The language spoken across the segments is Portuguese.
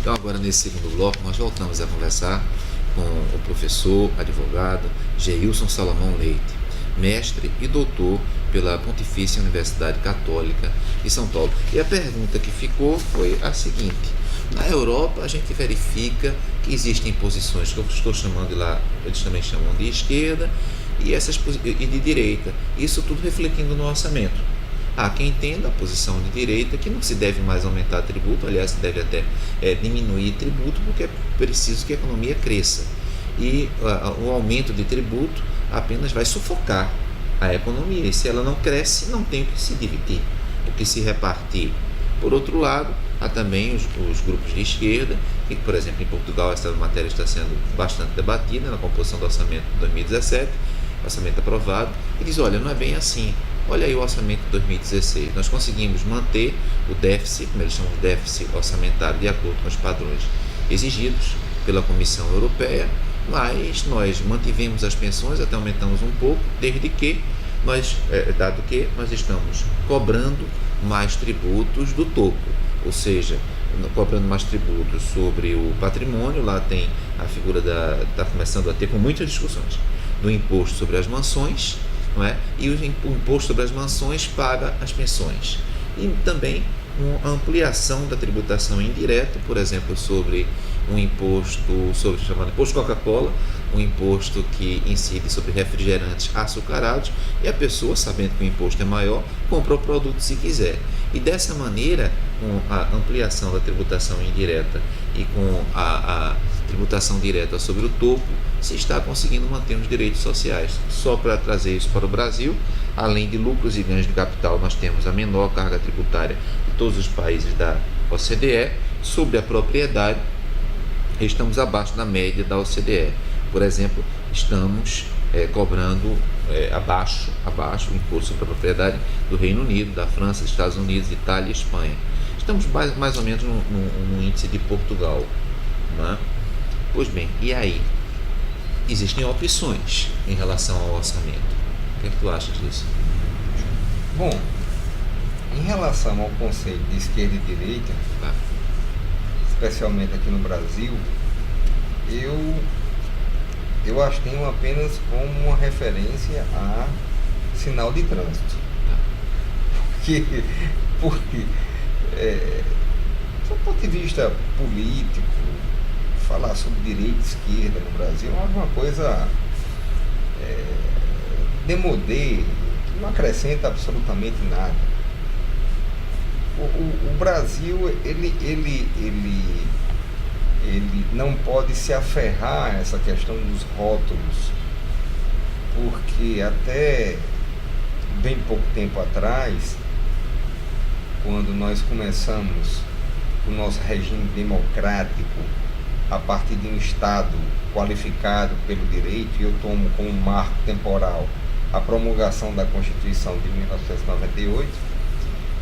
Então, agora nesse segundo bloco, nós voltamos a conversar com o professor, advogado Geilson Salomão Leite, mestre e doutor pela Pontifícia Universidade Católica de São Paulo. E a pergunta que ficou foi a seguinte: na Europa a gente verifica que existem posições que eu estou chamando lá, eles também chamam de esquerda, e de direita, isso tudo refletindo no orçamento. Há quem entenda a posição de direita que não se deve mais aumentar tributo, aliás, se deve até diminuir tributo, porque é preciso que a economia cresça. E o aumento de tributo apenas vai sufocar a economia, e se ela não cresce, não tem o que se dividir, o que se repartir. Por outro lado, há também os grupos de esquerda, que, por exemplo, em Portugal essa matéria está sendo bastante debatida na composição do orçamento de 2017, orçamento aprovado, e diz: olha, não é bem assim. Olha aí o orçamento de 2016, nós conseguimos manter o déficit, como eles chamam de déficit orçamentário, de acordo com os padrões exigidos pela Comissão Europeia, mas nós mantivemos as pensões, até aumentamos um pouco, dado que nós estamos cobrando mais tributos do topo, ou seja, cobrando mais tributos sobre o patrimônio. Lá tem a figura está começando a ter com muitas discussões, do imposto sobre as mansões, não é? E o imposto sobre as mansões paga as pensões. E também uma ampliação da tributação indireta, por exemplo, sobre um imposto chamado imposto Coca-Cola, um imposto que incide sobre refrigerantes açucarados, e a pessoa, sabendo que o imposto é maior, compra o produto se quiser. E dessa maneira, com a ampliação da tributação indireta e com a tributação direta sobre o topo, se está conseguindo manter os direitos sociais. Só para trazer isso para o Brasil, além de lucros e ganhos de capital, nós temos a menor carga tributária de todos os países da OCDE. Sobre a propriedade, estamos abaixo da média da OCDE. Por exemplo, estamos cobrando abaixo o imposto sobre a propriedade do Reino Unido, da França, dos Estados Unidos, Itália e Espanha. Estamos mais ou menos no índice de Portugal, não é? Pois bem, e aí? Existem opções em relação ao orçamento. O que é que tu achas disso? Bom, em relação ao conceito de esquerda e direita, especialmente aqui no Brasil, eu as tenho apenas como uma referência a sinal de trânsito. Porque do ponto de vista político, falar sobre direita e esquerda no Brasil é uma coisa demodê, que não acrescenta absolutamente nada. O Brasil, ele não pode se aferrar a essa questão dos rótulos, porque até bem pouco tempo atrás, quando nós começamos o nosso regime democrático a partir de um Estado qualificado pelo direito, e eu tomo como marco temporal a promulgação da Constituição de 1998,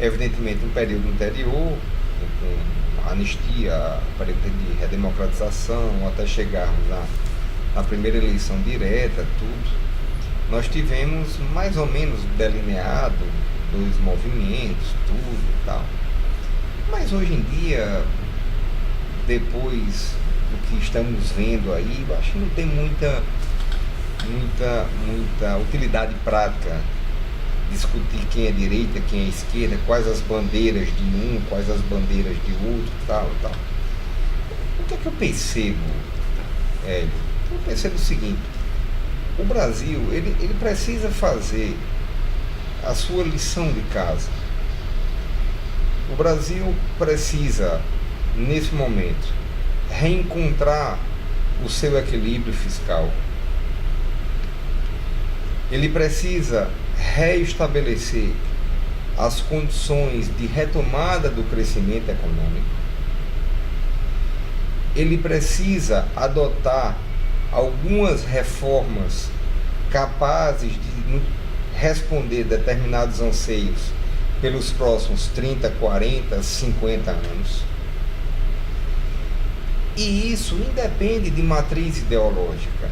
evidentemente um período anterior, com anistia, período de redemocratização, até chegarmos na primeira eleição direta, tudo, nós tivemos mais ou menos delineado dois movimentos, tudo e tal. Mas hoje em dia, depois do que estamos vendo aí, eu acho que não tem muita utilidade prática discutir quem é direita, quem é esquerda, quais as bandeiras de um, quais as bandeiras de outro, tal. O que é que eu percebo, Hélio? Eu percebo o seguinte: o Brasil, ele precisa fazer a sua lição de casa. O Brasil precisa, nesse momento, reencontrar o seu equilíbrio fiscal. Ele precisa reestabelecer as condições de retomada do crescimento econômico. Ele precisa adotar algumas reformas capazes de responder determinados anseios pelos próximos 30, 40, 50 anos. E isso independe de matriz ideológica.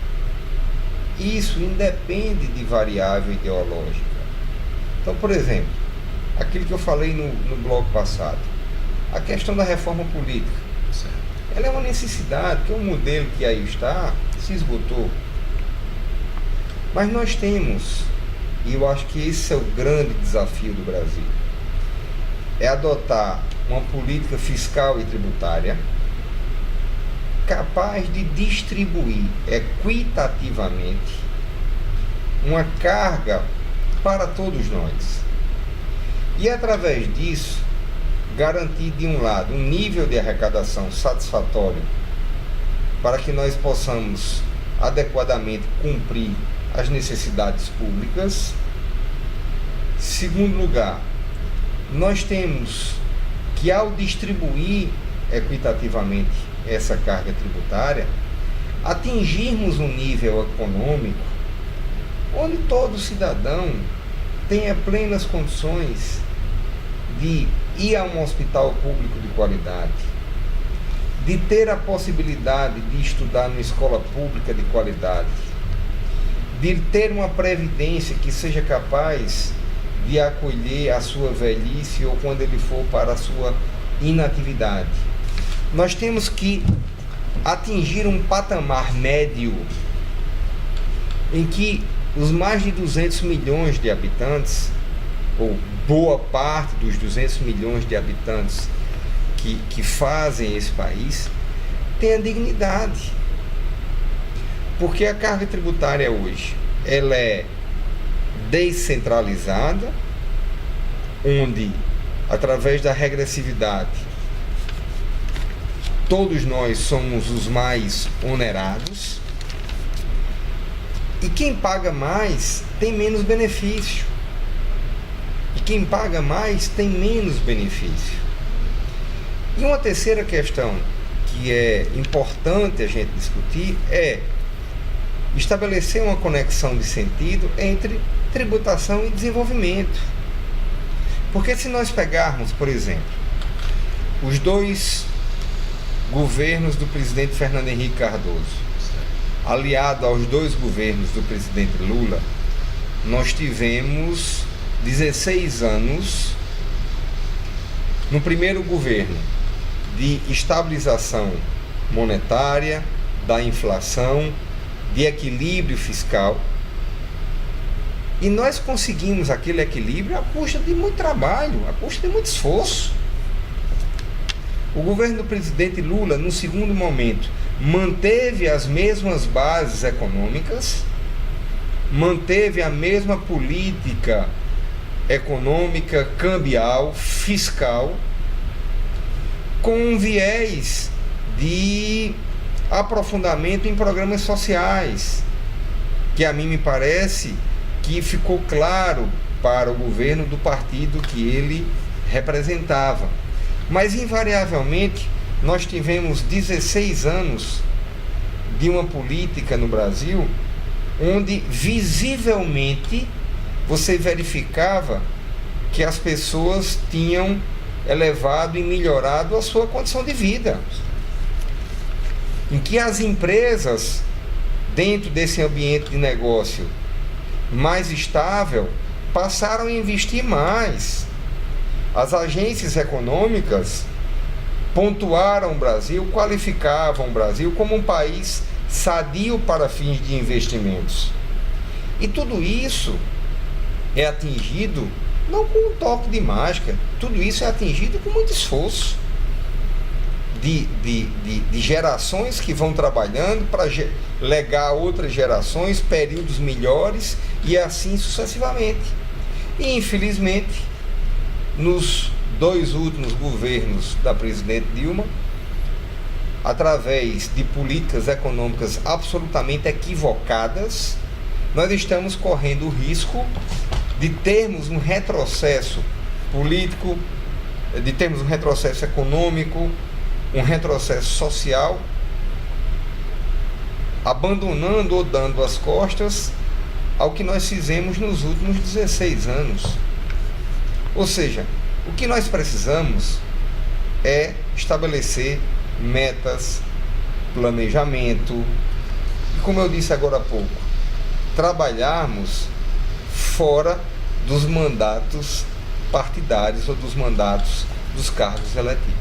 Isso independe de variável ideológica. Então, por exemplo, aquilo que eu falei no bloco passado, a questão da reforma política. Certo. ela é uma necessidade, que o modelo que aí está se esgotou. Mas nós temos, e eu acho que esse é o grande desafio do Brasil, é adotar uma política fiscal e tributária capaz de distribuir equitativamente uma carga para todos nós. E através disso, garantir de um lado um nível de arrecadação satisfatório para que nós possamos adequadamente cumprir as necessidades públicas. Segundo lugar, nós temos que, ao distribuir equitativamente essa carga tributária, atingirmos um nível econômico onde todo cidadão tenha plenas condições de ir a um hospital público de qualidade, de ter a possibilidade de estudar numa escola pública de qualidade, de ter uma previdência que seja capaz de acolher a sua velhice ou quando ele for para a sua inatividade. Nós temos que atingir um patamar médio em que os mais de 200 milhões de habitantes, ou boa parte dos 200 milhões de habitantes que fazem esse país, tenha dignidade. Porque a carga tributária hoje, ela é descentralizada, onde, através da regressividade, todos nós somos os mais onerados, e quem paga mais tem menos benefício. E quem paga mais tem menos benefício. E uma terceira questão que é importante a gente discutir é estabelecer uma conexão de sentido entre tributação e desenvolvimento. Porque se nós pegarmos, por exemplo, os dois governos do presidente Fernando Henrique Cardoso, aliado aos dois governos do presidente Lula, nós tivemos 16 anos no primeiro governo de estabilização monetária, da inflação, de equilíbrio fiscal, e nós conseguimos aquele equilíbrio à custa de muito trabalho, à custa de muito esforço. O governo do presidente Lula, no segundo momento, manteve as mesmas bases econômicas, manteve a mesma política econômica, cambial, fiscal, com um viés de aprofundamento em programas sociais, que a mim me parece que ficou claro para o governo do partido que ele representava. Mas, invariavelmente, nós tivemos 16 anos de uma política no Brasil onde, visivelmente, você verificava que as pessoas tinham elevado e melhorado a sua condição de vida. Em que as empresas, dentro desse ambiente de negócio mais estável, passaram a investir mais. As agências econômicas pontuaram o Brasil, qualificavam o Brasil como um país sadio para fins de investimentos. E tudo isso é atingido não com um toque de mágica, tudo isso é atingido com muito esforço de gerações que vão trabalhando para legar a outras gerações períodos melhores e assim sucessivamente. E, infelizmente, nos dois últimos governos da presidente Dilma, através de políticas econômicas absolutamente equivocadas, nós estamos correndo o risco de termos um retrocesso político, de termos um retrocesso econômico, um retrocesso social, abandonando ou dando as costas ao que nós fizemos nos últimos 16 anos. Ou seja, o que nós precisamos é estabelecer metas, planejamento e, como eu disse agora há pouco, trabalharmos fora dos mandatos partidários ou dos mandatos dos cargos eletivos.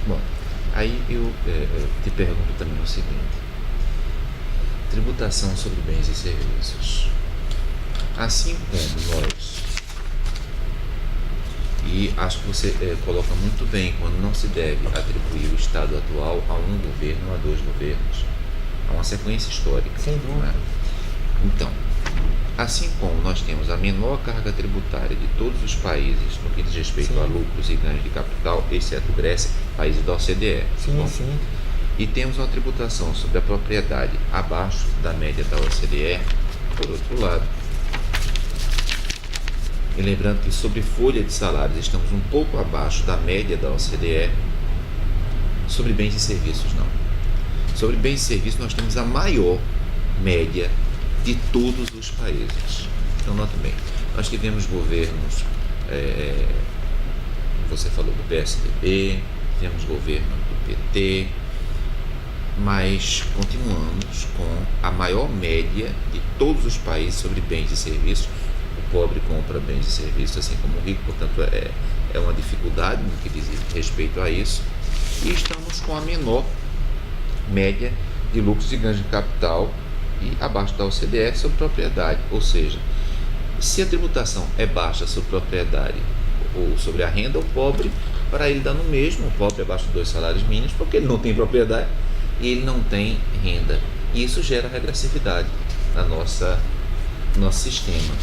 Bom, Aí eu te pergunto também o seguinte: tributação sobre bens e serviços. Assim como nós, e acho que você coloca muito bem quando não se deve atribuir o estado atual a um governo ou a dois governos, a uma sequência histórica. Sem dúvida. Né? Então, assim como nós temos a menor carga tributária de todos os países no que diz respeito a lucros e ganhos de capital, exceto Grécia, países da OCDE. Sim, sim. E temos uma tributação sobre a propriedade abaixo da média da OCDE, por outro lado. E lembrando que sobre folha de salários estamos um pouco abaixo da média da OCDE, sobre bens e serviços não. Sobre bens e serviços nós temos a maior média de todos os países. Então, note bem, nós tivemos governos, você falou do PSDB, tivemos governo do PT, mas continuamos com a maior média de todos os países sobre bens e serviços. O pobre compra bens e serviços assim como o rico, portanto é uma dificuldade no que diz respeito a isso. E estamos com a menor média de lucros e ganhos de capital e abaixo da OCDE sobre propriedade. Ou seja, se a tributação é baixa sobre propriedade ou sobre a renda, o pobre, para ele dá no mesmo, o pobre abaixo de 2 salários mínimos, porque ele não tem propriedade e ele não tem renda. E isso gera regressividade na nosso sistema.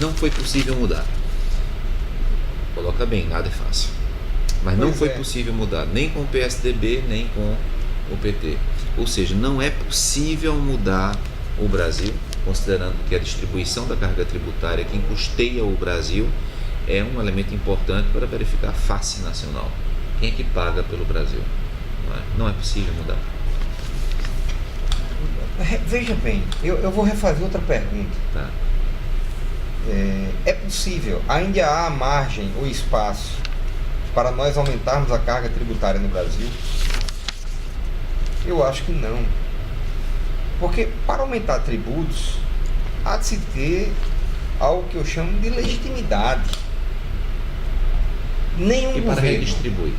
Não foi possível mudar. Coloca bem, nada é fácil. Mas não foi possível mudar, nem com o PSDB, nem com o PT. Ou seja, não é possível mudar o Brasil, considerando que a distribuição da carga tributária, quem custeia o Brasil, é um elemento importante para verificar a face nacional. Quem é que paga pelo Brasil? Não é possível mudar. Veja bem, eu vou refazer outra pergunta. Tá. É possível, ainda há margem ou espaço para nós aumentarmos a carga tributária no Brasil? Eu acho que não. Porque para aumentar tributos, há de se ter algo que eu chamo de legitimidade. Nenhum e para governo redistribuir.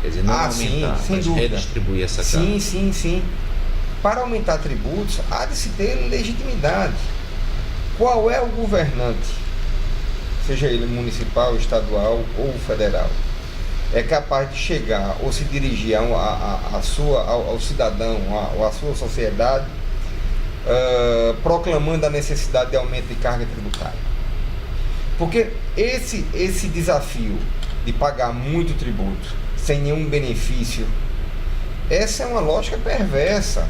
Quer dizer, não aumentar, sim, sem mas dúvida. redistribuir essa carga. Sim. Para aumentar tributos, há de se ter legitimidade. Qual é o governante, seja ele municipal, estadual ou federal, é capaz de chegar ou se dirigir ao cidadão, à sua sociedade, proclamando a necessidade de aumento de carga tributária? Porque esse desafio de pagar muito tributo sem nenhum benefício, essa é uma lógica perversa.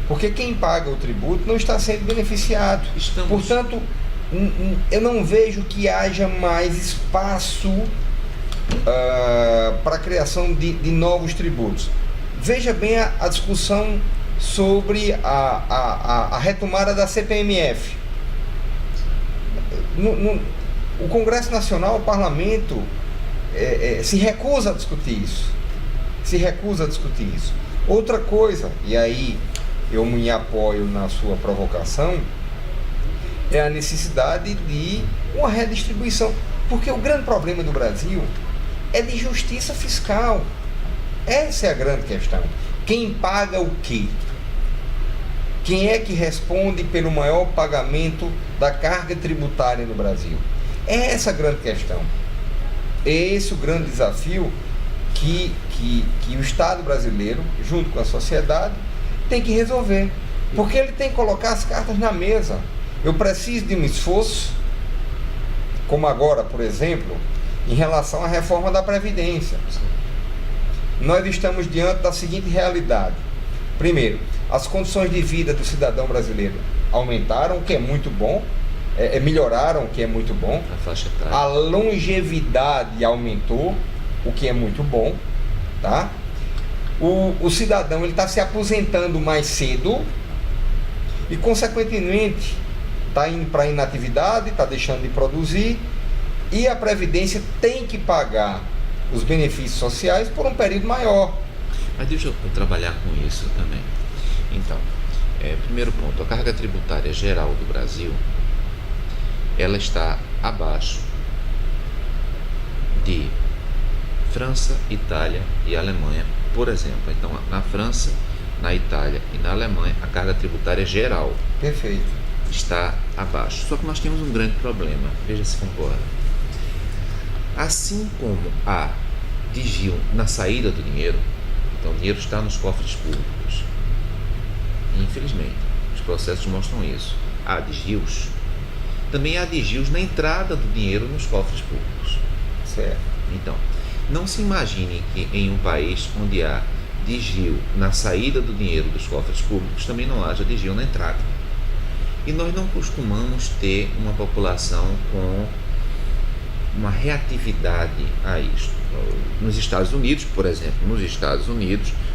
Porque quem paga o tributo não está sendo beneficiado. Portanto, eu não vejo que haja mais espaço para a criação de novos tributos. Veja bem a discussão sobre a retomada da CPMF. O Congresso Nacional, o Parlamento, se recusa a discutir isso. Outra coisa, e aí eu me apoio na sua provocação, é a necessidade de uma redistribuição. Porque o grande problema do Brasil é de justiça fiscal. Essa é a grande questão. Quem paga o quê? Quem é que responde pelo maior pagamento da carga tributária no Brasil? É essa a grande questão. É esse o grande desafio que o Estado brasileiro, junto com a sociedade, tem que resolver. Porque ele tem que colocar as cartas na mesa. Eu preciso de um esforço, como agora, por exemplo, em relação à reforma da Previdência. Nós estamos diante da seguinte realidade. Primeiro, as condições de vida do cidadão brasileiro aumentaram, o que é muito bom, melhoraram, o que é muito bom. A longevidade aumentou, o que é muito bom, tá? O cidadão está se aposentando mais cedo e, consequentemente, está indo para a inatividade, está deixando de produzir, e a Previdência tem que pagar os benefícios sociais por um período maior. Mas deixa eu trabalhar com isso também. Então, primeiro ponto, a carga tributária geral do Brasil, ela está abaixo de França, Itália e Alemanha, por exemplo. Então, na França, na Itália e na Alemanha, a carga tributária geral Perfeito. está abaixo. Só que nós temos um grande problema, veja se concorda. Assim como há desvio na saída do dinheiro, então o dinheiro está nos cofres públicos. Infelizmente, os processos mostram isso. Há desvios. Também há desvios na entrada do dinheiro nos cofres públicos. Certo. Então, não se imagine que em um país onde há desvio na saída do dinheiro dos cofres públicos, também não haja desvio na entrada. E nós não costumamos ter uma população com uma reatividade a isto. Nos Estados Unidos, por exemplo,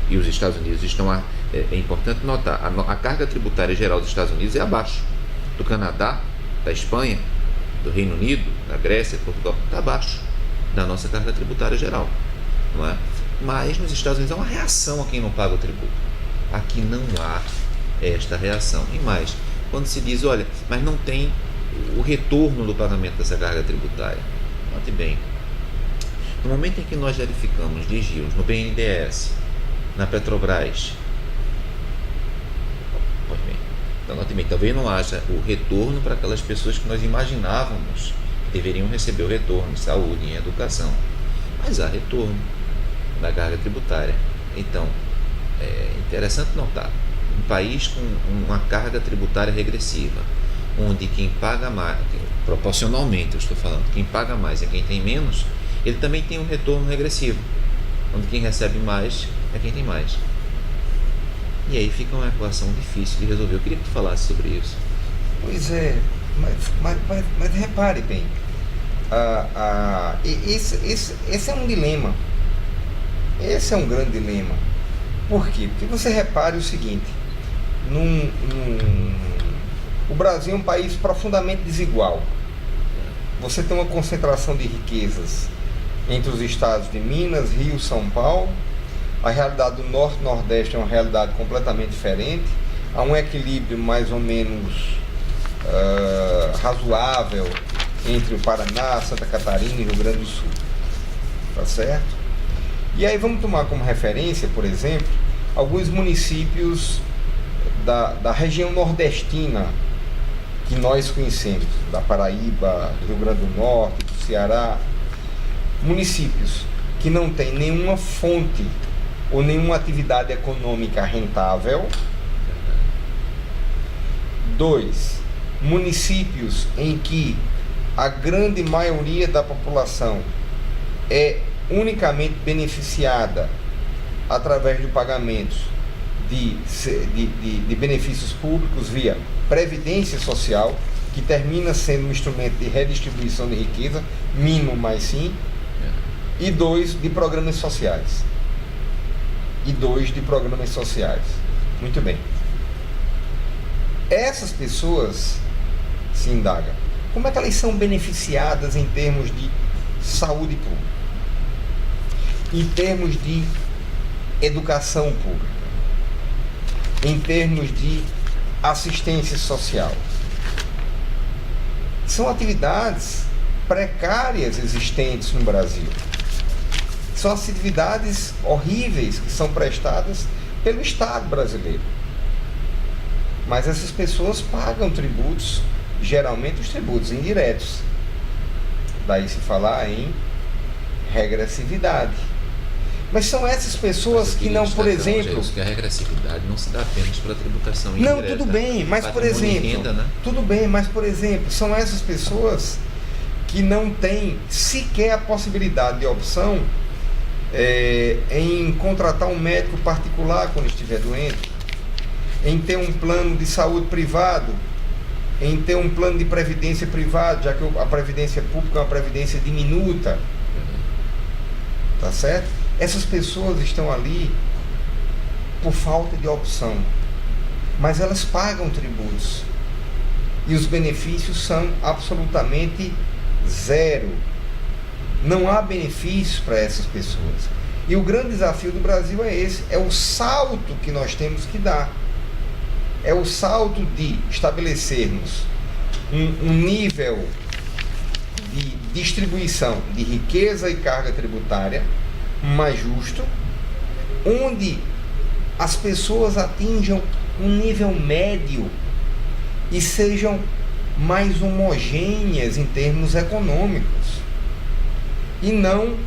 e os Estados Unidos estão, é importante notar, a carga tributária geral dos Estados Unidos é abaixo do Canadá, da Espanha, do Reino Unido, da Grécia, Portugal, está abaixo da nossa carga tributária geral, não é? Mas nos Estados Unidos há uma reação a quem não paga o tributo. Aqui não há esta reação. E mais, quando se diz, olha, mas não tem o retorno do pagamento dessa carga tributária. Note bem, no momento em que nós verificamos desvios no BNDES, na Petrobras, pois bem, então note bem, talvez não haja o retorno para aquelas pessoas que nós imaginávamos que deveriam receber o retorno em saúde, em educação, mas há retorno da carga tributária. Então, é interessante notar, um país com uma carga tributária regressiva, onde quem paga mais, proporcionalmente eu estou falando, quem paga mais é quem tem menos, ele também tem um retorno regressivo, onde quem recebe mais é quem tem mais. E aí fica uma equação difícil de resolver. Eu queria que tu falasse sobre isso. Pois é, mas repare bem, esse é um dilema. Esse é um grande dilema. Por quê? Porque você repare o seguinte, o Brasil é um país profundamente desigual. Você tem uma concentração de riquezas entre os estados de Minas, Rio, São Paulo. A realidade do Norte e Nordeste é uma realidade completamente diferente. Há um equilíbrio mais ou menos razoável entre o Paraná, Santa Catarina e Rio Grande do Sul. Tá certo? E aí vamos tomar como referência, por exemplo, alguns municípios da região nordestina que nós conhecemos, da Paraíba, do Rio Grande do Norte, do Ceará, municípios que não têm nenhuma fonte ou nenhuma atividade econômica rentável. 2. Municípios em que a grande maioria da população é unicamente beneficiada através de pagamentos de benefícios públicos via previdência social, que termina sendo um instrumento de redistribuição de riqueza, mínimo, mas sim. E 2, de programas sociais. Muito bem. Essas pessoas, se indaga, como é que elas são beneficiadas em termos de saúde pública, em termos de educação pública, em termos de assistência social? São atividades precárias existentes no Brasil. São atividades horríveis que são prestadas pelo Estado brasileiro. Mas essas pessoas pagam tributos, geralmente os tributos indiretos. Daí se falar em regressividade. Mas são essas pessoas que não, por exemplo... Que a regressividade não se dá apenas para a tributação indireta. Não, tudo bem, mas por exemplo... Renda, né? Tudo bem, mas por exemplo, são essas pessoas que não têm sequer a possibilidade de opção em contratar um médico particular quando estiver doente, em ter um plano de saúde privado, em ter um plano de previdência privado, já que a previdência pública é uma previdência diminuta. Tá certo? Essas pessoas estão ali por falta de opção, mas elas pagam tributos e os benefícios são absolutamente zero. Não há benefícios para essas pessoas. E o grande desafio do Brasil é esse, é o salto que nós temos que dar. É o salto de estabelecermos um nível de distribuição de riqueza e carga tributária mais justo, onde as pessoas atinjam um nível médio e sejam mais homogêneas em termos econômicos, e não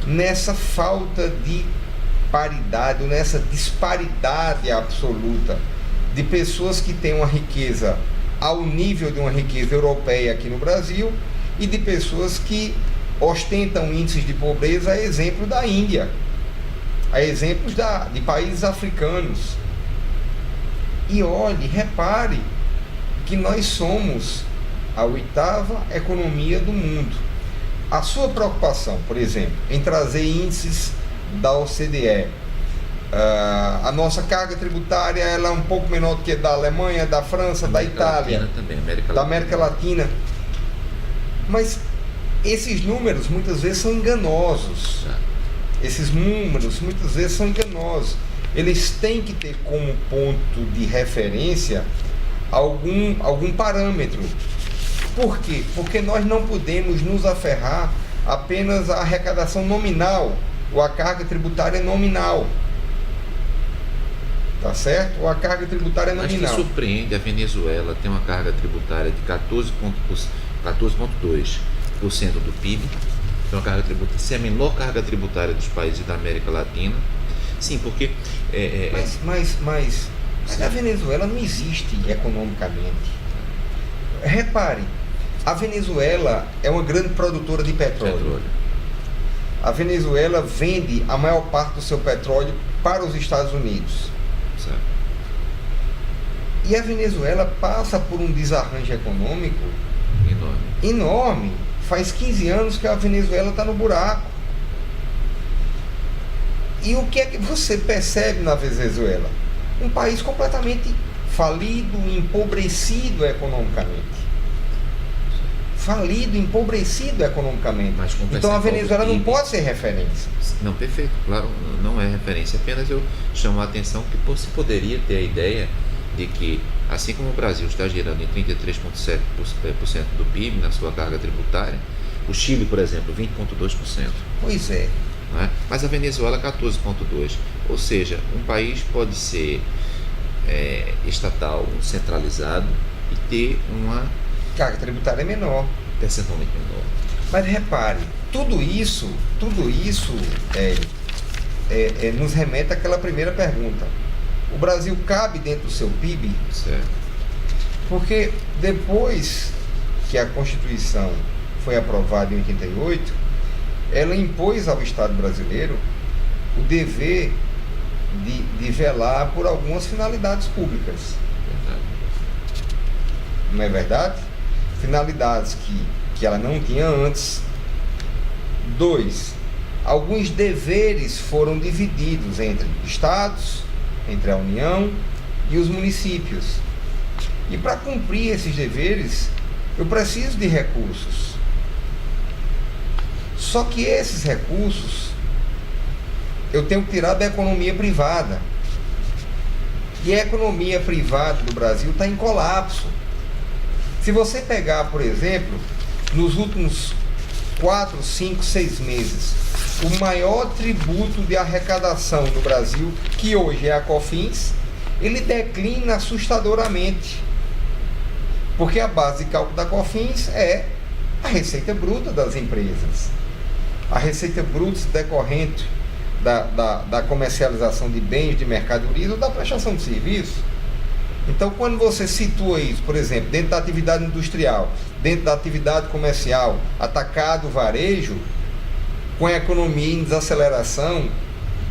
nessa falta de paridade, ou nessa disparidade absoluta de pessoas que têm uma riqueza ao nível de uma riqueza europeia aqui no Brasil e de pessoas que ostentam índices de pobreza, a exemplo da Índia, a exemplos de países africanos. E olhe, repare que nós somos a 8ª economia do mundo. A sua preocupação, por exemplo, em trazer índices da OCDE, a nossa carga tributária ela é um pouco menor do que da Alemanha, da França, da Itália, também, da América Latina. Mas esses números muitas vezes são enganosos. Esses números muitas vezes são enganosos. Eles têm que ter como ponto de referência algum parâmetro. Por quê? Porque nós não podemos nos aferrar apenas à arrecadação nominal, ou à carga tributária nominal. Tá certo? Ou a carga tributária nominal. Mas que surpreende, a Venezuela tem uma carga tributária de 14,2% do PIB. Então a carga tributária, se é a menor carga tributária dos países da América Latina. Sim, porque... Mas a Venezuela não existe economicamente. Repare, a Venezuela é uma grande produtora de petróleo. A Venezuela vende a maior parte do seu petróleo para os Estados Unidos. Certo. E a Venezuela passa por um desarranjo econômico enorme. Faz 15 anos que a Venezuela está no buraco. E o que é que você percebe na Venezuela? Um país completamente falido, empobrecido economicamente. Então a Venezuela não pode ser referência. Não, perfeito, claro, não é referência. Apenas eu chamo a atenção que se poderia ter a ideia de que, assim como o Brasil está girando em 33,7% do PIB na sua carga tributária, o Chile, por exemplo, 20,2%. Pois é. Não é? Mas a Venezuela 14,2%. Ou seja, um país pode ser estatal, centralizado e ter uma carga tributária menor, percentualmente menor. Mas repare, tudo isso nos remete àquela primeira pergunta. O Brasil cabe dentro do seu PIB? Certo. Porque depois que a Constituição foi aprovada em 88, ela impôs ao Estado brasileiro o dever de velar por algumas finalidades públicas. Verdade. Não é verdade? Finalidades que ela não tinha antes. 2. Alguns deveres foram divididos entre estados, entre a União e os municípios. E para cumprir esses deveres, eu preciso de recursos. Só que esses recursos eu tenho que tirar da economia privada. E a economia privada do Brasil está em colapso. Se você pegar, por exemplo, nos últimos 4, 5, 6 meses, o maior tributo de arrecadação no Brasil, que hoje é a COFINS, ele declina assustadoramente. Porque a base de cálculo da COFINS é a receita bruta das empresas. A receita bruta decorrente da comercialização de bens, de mercadorias ou da prestação de serviço. Então, quando você situa isso, por exemplo, dentro da atividade industrial, dentro da atividade comercial, atacado, varejo, com a economia em desaceleração,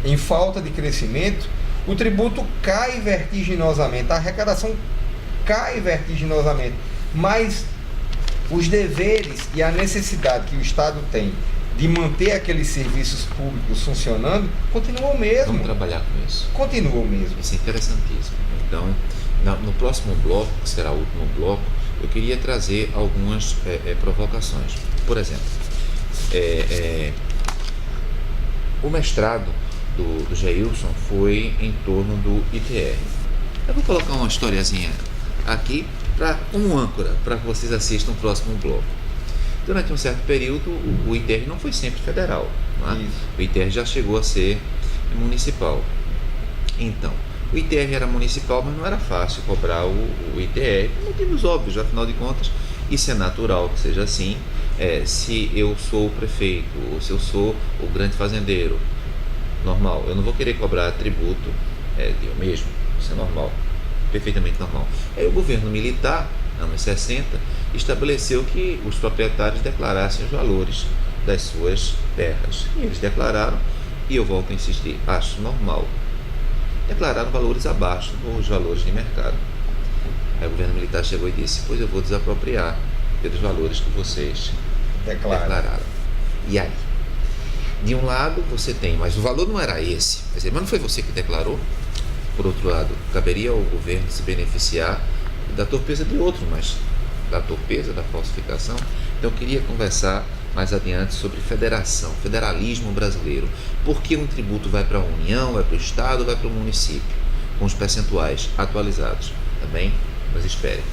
em falta de crescimento, o tributo cai vertiginosamente, a arrecadação cai vertiginosamente, mas os deveres e a necessidade que o Estado tem de manter aqueles serviços públicos funcionando, continuam o mesmo. Vamos trabalhar com isso. Continua o mesmo. Isso é interessantíssimo. Então, no próximo bloco, que será o último bloco, eu queria trazer algumas provocações. Por exemplo, o mestrado do Geilson foi em torno do ITR. Eu vou colocar uma historiazinha aqui como âncora, para que vocês assistam o próximo bloco. Durante um certo período, o ITR não foi sempre federal, não é? Isso. O ITR já chegou a ser municipal. Então, o ITR era municipal, mas não era fácil cobrar o ITR, por motivos óbvios, afinal de contas, isso é natural que seja assim. Se eu sou o prefeito, ou se eu sou o grande fazendeiro, normal, eu não vou querer cobrar tributo de eu mesmo, isso é normal, perfeitamente normal. Aí o governo militar, anos 60, estabeleceu que os proprietários declarassem os valores das suas terras. E eles declararam, e eu volto a insistir, acho normal. Declararam valores abaixo dos valores de mercado. Aí o governo militar chegou e disse, pois eu vou desapropriar pelos valores que vocês declararam. E aí? De um lado você tem, mas o valor não era esse. Quer dizer, mas não foi você que declarou? Por outro lado, caberia ao governo se beneficiar da torpeza de outro, mas da torpeza, da falsificação. Então eu queria conversar mais adiante sobre federação, federalismo brasileiro. Por que um tributo vai para a União, vai para o Estado, vai para o município? Com os percentuais atualizados. Tá bem? Mas espere.